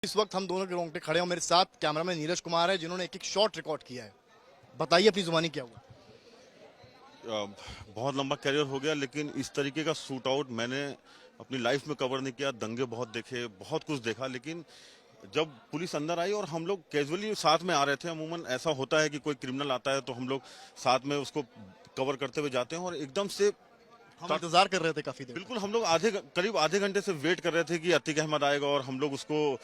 इस वक्त हम दोनों के रोंगटे खड़े हैं और मेरे साथ कैमरामैन नीरज कुमार है जिन्होंने एक एक शॉट रिकॉर्ड किया है। बताइए अपनी जुबानी क्या हुआ। बहुत लंबा करियर हो गया, लेकिन इस तरीके का शूट आउट मैंने अपनी लाइफ में कवर नहीं किया। दंगे बहुत देखे, बहुत कुछ देखा, लेकिन जब पुलिस अंदर आई और हम लोग कैजुअली साथ में आ रहे थे। अमूमन ऐसा होता है कि कोई क्रिमिनल आता है तो हम लोग साथ में उसको कवर करते हुए जाते हैं, और एकदम से हम इंतजार कर रहे थे काफी देर। बिल्कुल हम लोग करीब आधे घंटे से वेट कर रहे थे कि अतीक अहमद आएगा, और हम लोग उसको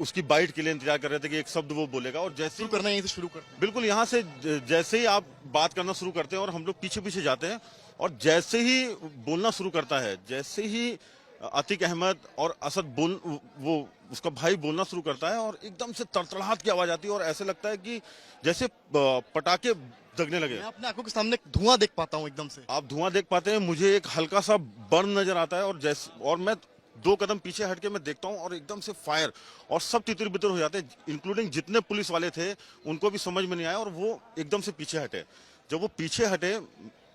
उसकी बाइट के लिए इंतजार कर रहे थे कि एक शब्द वो बोलेगा। और जैसे शुरू करना, यहीं से शुरू करना। बिल्कुल यहाँ से जैसे ही आप बात करना शुरू करते हैं और हम लोग पीछे पीछे जाते हैं, और जैसे ही बोलना शुरू करता है, जैसे ही अतीक अहमद और असद वो उसका भाई बोलना शुरू करता है, और एकदम से तड़तड़ाहट की आवाज आती है, और ऐसे लगता है कि जैसे पटाखे दगने लगे। मैं अपने आंखों के सामने धुआं देख पाता हूँ एकदम से। आप धुआं देख पाते हैं, मुझे एक हल्का सा बर्न नजर आता है, और मैं 2 कदम पीछे हटके मैं देखता हूं, और एकदम से फायर, और सब तितर बितर हो जाते हैं, इंक्लूडिंग जितने पुलिस वाले थे उनको भी समझ में नहीं आया, और वो एकदम से पीछे हटे। जब वो पीछे हटे,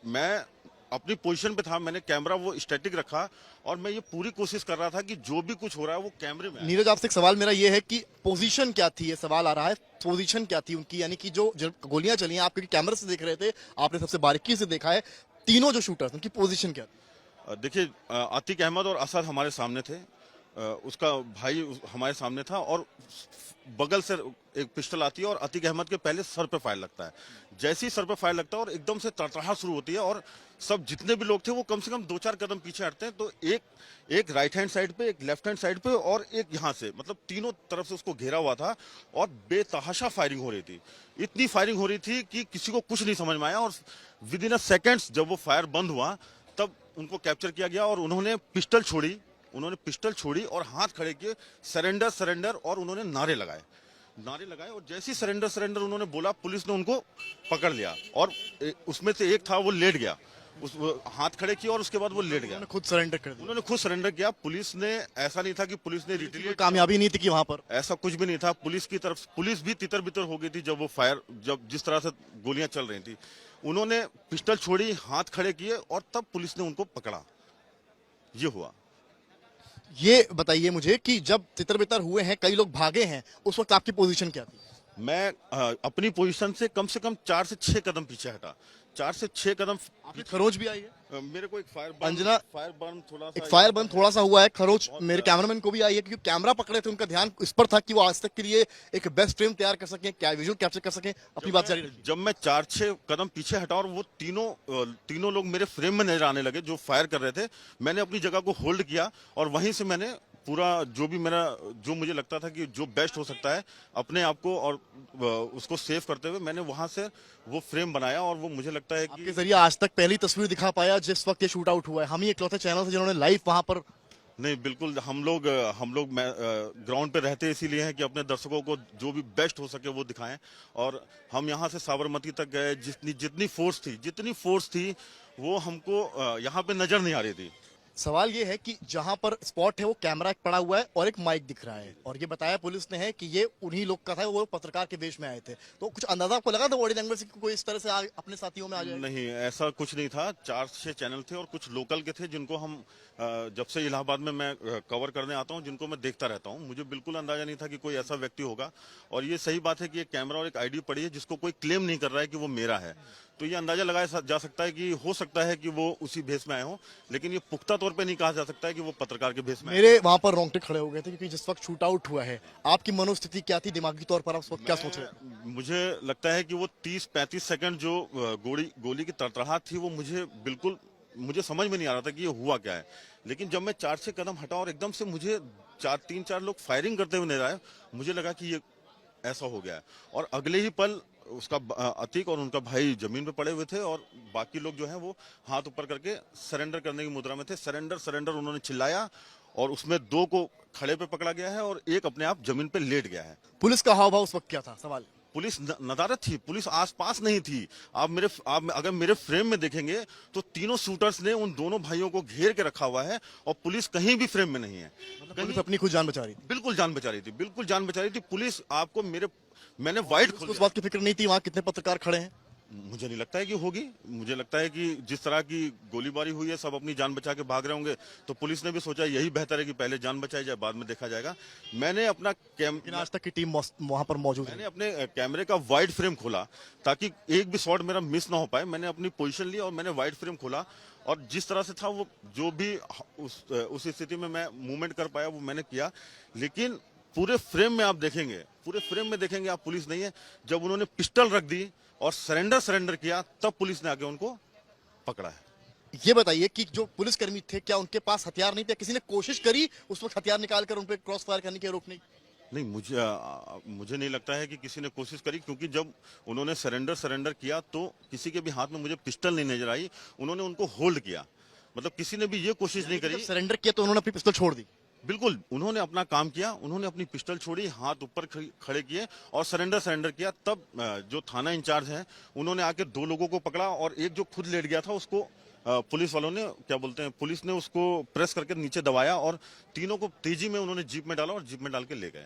मैं अपनी पोजीशन पे था, मैंने कैमरा वो स्टैटिक रखा, और मैं ये पूरी कोशिश कर रहा था कि जो भी कुछ हो रहा है वो कैमरे में। नीरज, आपसे एक सवाल मेरा ये है कि पोजीशन क्या थी, ये सवाल आ रहा है। पोजीशन क्या थी उनकी, यानी कि जो गोलियां चली हैं, आप क्योंकि कैमरे से देख रहे थे, आपने सबसे बारीकी से देखा है, तीनों जो शूटर्स उनकी पोजीशन क्या थी? देखिए, अतीक अहमद और असद हमारे सामने थे, उसका भाई हमारे सामने था, और बगल से एक पिस्टल आती है और अतीक अहमद के पहले सर पे फायर लगता है। जैसे ही सर पे फायर लगता है और एकदम से तड़तड़ाहट शुरू होती है, और सब जितने भी लोग थे वो कम से कम 2-4 कदम पीछे हटते हैं, तो एक राइट हैंड साइड पे, एक लेफ्ट हैंड साइड पे, और एक यहाँ से, मतलब तीनों तरफ से उसको घेरा हुआ था, और बेतहाशा फायरिंग हो रही थी। इतनी फायरिंग हो रही थी कि किसी को कुछ नहीं समझ में आया, और विद इन अ सेकेंड्स जब वो फायर बंद हुआ तब उनको कैप्चर किया गया, और उन्होंने पिस्टल छोड़ी और हाथ खड़े किए, सरेंडर सरेंडर, और उन्होंने नारे लगाए, और जैसे ही सरेंडर सरेंडर उन्होंने बोला, पुलिस ने उनको पकड़ लिया, और उसमें से एक था वो लेट गया, हाथ खड़े किए, और उसके बाद वो लेट गया। उन्होंने खुद सरेंडर किया। पुलिस ने, ऐसा नहीं था कि पुलिस ने रिटेलिएट, कामयाबी नहीं थी कि वहां पर ऐसा कुछ भी नहीं था। पुलिस की तरफ, पुलिस भी तितर बितर हो गई थी जब वो फायर, जब जिस तरह से गोलियां चल रही थी। उन्होंने पिस्टल छोड़ी, हाथ खड़े किए, और तब पुलिस ने उनको पकड़ा। ये हुआ। ये बताइए मुझे कि जब तितर बितर हुए हैं, कई लोग भागे हैं, उस वक्त आपकी पोजीशन क्या थी? मैं अपनी पोजीशन से कम 4 से 6 कदम पीछे हटा। 4 से 6 कदम। खरोच भी आई है? मेरे को एक फायर बर्न थोड़ा सा हुआ है। खरोच मेरे कैमरामैन को भी आई है, क्योंकि कैमरा पकड़े थे, उनका ध्यान इस पर था कि वो आज तक के लिए एक बेस्ट फ्रेम तैयार कर सकें, क्या विजुअल कैप्चर कर सकें। अपनी बात जारी रखिए। जब मैं 4-6 कदम पीछे हटा और वो तीनों लोग मेरे फ्रेम में नजर आने लगे जो फायर कर रहे थे, मैंने अपनी जगह को होल्ड किया, और वहीं से मैंने पूरा जो मुझे लगता था कि जो बेस्ट हो सकता है अपने आप को, और उसको सेव करते हुए मैंने वहां से वो फ्रेम बनाया, और वो मुझे लगता है कि आपके जरिए आज तक पहली तस्वीर दिखा पाया जिस वक्त ये शूट आउट हुआ है। हम ही इकलौते चैनल थे जिन्होंने लाइव वहां पर। नहीं, बिल्कुल हम लोग ग्राउंड पे रहते इसीलिए हैं कि अपने दर्शकों को जो भी बेस्ट हो सके वो दिखाएं, और हम यहाँ से साबरमती तक गए, जितनी फोर्स थी वो हमको यहाँ पे नजर नहीं आ रही थी। सवाल ये है कि जहां पर स्पॉट है वो कैमरा एक पड़ा हुआ है और एक माइक दिख रहा है, और ये बताया पुलिस ने है कि ये उन्हीं लोग का था, वो पत्रकार के वेश में आए थे। तो कुछ अंदाजा आपको लगा था बॉडी लैंग्वेज से कोई इस तरह से अपने साथियों में आ जाए? नहीं, ऐसा कुछ नहीं था। 4-6 चैनल थे और कुछ लोकल के थे जिनको हम जब से इलाहाबाद में मैं कवर करने आता हूं, जिनको मैं देखता रहता हूं, मुझे बिल्कुल अंदाजा नहीं था कि कोई ऐसा व्यक्ति होगा। और ये सही बात है कि एक कैमरा और एक आईडी पड़ी है जिसको कोई क्लेम नहीं कर रहा है कि वो मेरा है, तो ये अंदाजा लगाया जा सकता है कि हो सकता है कि वो उसी भेष में आए हों, लेकिन ये पुख्ता तौर पे नहीं कहा जा सकता है कि वो पत्रकार के भेष में। मेरे वहां पर रोंगटे खड़े हो गए थे, क्योंकि जिस वक्त शूट आउट हुआ है, आपकी मनोस्थिति क्या थी दिमागी तौर पर? आप उस वक्त क्या सोच रहे थे? मुझे लगता है कि वो 30-35 सेकंड जो गोली की तड़तड़ाहट थी, वो मुझे समझ में नहीं आ रहा था कि ये हुआ क्या है। लेकिन जब मैं 4-6 कदम हटा और एकदम से मुझे 3-4 लोग फायरिंग करते हुए नजर आए, मुझे लगा कि ये ऐसा हो गया है। और अगले ही पल उसका अतीक और उनका भाई जमीन पे पड़े हुए थे, और बाकी लोग जो हैं वो हाथ ऊपर करके सरेंडर करने की मुद्रा में थे। सरेंडर सरेंडर उन्होंने चिल्लाया, और उसमें 2 को खड़े पे पकड़ा गया है और एक अपने आप जमीन पे लेट गया है। पुलिस का हाव भाव उस वक्त क्या था? सवाल। पुलिस नदारत थी, पुलिस आसपास नहीं थी। आप अगर मेरे फ्रेम में देखेंगे तो तीनों शूटर्स ने उन दोनों भाइयों को घेर के रखा हुआ है, और पुलिस कहीं भी फ्रेम में नहीं है। पुलिस अपनी खुद जान बचा रही थी? बिल्कुल जान बचा रही थी। पुलिस आपको मैंने वाइट उस बात की फिक्र नहीं थी वहां कितने पत्रकार खड़े हैं? मुझे नहीं लगता है कि होगी। मुझे लगता है कि जिस तरह की गोलीबारी हुई है, सब अपनी जान बचा के भाग रहे होंगे, तो पुलिस ने भी सोचा यही बेहतर है कि पहले जान बचाई जाए, बाद में देखा जाएगा। मैंने अपना लेकिन आज तक की टीम वहां पर मौजूद है। मैंने अपने कैमरे का वाइड फ्रेम खोला ताकि एक भी शॉट मेरा मिस ना हो पाए। मैंने अपनी पोजीशन ली और मैंने वाइड फ्रेम खोला, और जिस तरह से था वो जो भी उस स्थिति में मैं मूवमेंट कर पाया वो मैंने किया। लेकिन पूरे फ्रेम में आप देखेंगे, पूरे फ्रेम में देखेंगे आप, पुलिस नहीं है। जब उन्होंने पिस्टल रख दी और सरेंडर किया, तब पुलिस ने आके उनको पकड़ा है। ये बताइए कि जो पुलिसकर्मी थे, क्या उनके पास हथियार नहीं थे? किसी ने कोशिश करी उस वक्त हथियार निकालकर उन पर क्रॉस फायर करने की, रोकने की? नहीं, मुझे नहीं लगता है कि किसी ने कोशिश करी, क्योंकि जब उन्होंने सरेंडर किया तो किसी के भी हाथ में मुझे पिस्टल नहीं नजर आई। उन्होंने उनको होल्ड किया, मतलब किसी ने भी ये कोशिश नहीं करी। सरेंडर किया तो उन्होंने अपनी पिस्तौल छोड़ दी? बिल्कुल, उन्होंने अपना काम किया, उन्होंने अपनी पिस्टल छोड़ी, हाथ ऊपर खड़े किए और सरेंडर किया। तब जो थाना इंचार्ज है उन्होंने आके 2 लोगों को पकड़ा, और एक जो खुद लेट गया था उसको पुलिस वालों ने, क्या बोलते हैं, पुलिस ने उसको प्रेस करके नीचे दबाया, और तीनों को तेजी में उन्होंने जीप में डाला और जीप में डाल के ले गए।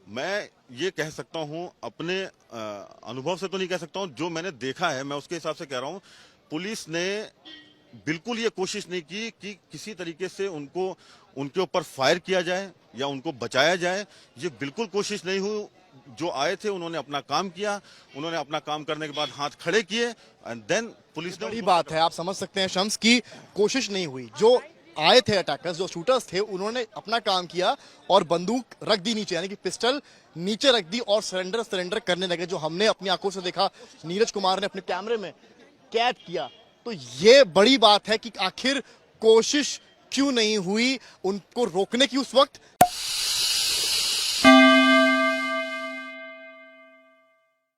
मैं ये कह सकता हूँ, अपने अनुभव से तो नहीं कह सकता हूँ, जो मैंने देखा है मैं उसके हिसाब से कह रहा हूँ। पुलिस ने बिल्कुल ये कोशिश नहीं की कि किसी तरीके से उनके ऊपर फायर किया जाए या उनको बचाया जाए। ये बिल्कुल कोशिश नहीं हुई। जो आए थे उन्होंने अपना काम किया, उन्होंने अपना काम करने के बाद हाथ खड़े किए, एंड देन पुलिस ने। बड़ी बात है, आप समझ सकते हैं शम्स की कोशिश नहीं हुई। जो आए थे अटैकर्स, जो शूटर्स थे, उन्होंने अपना काम किया और बंदूक रख दी नीचे, यानी कि पिस्टल नीचे रख दी और सरेंडर करने लगे। जो हमने अपनी आंखों से देखा, नीरज कुमार ने अपने कैमरे में कैद किया। तो ये बड़ी बात है कि आखिर कोशिश क्यों नहीं हुई उनको रोकने की उस वक्त,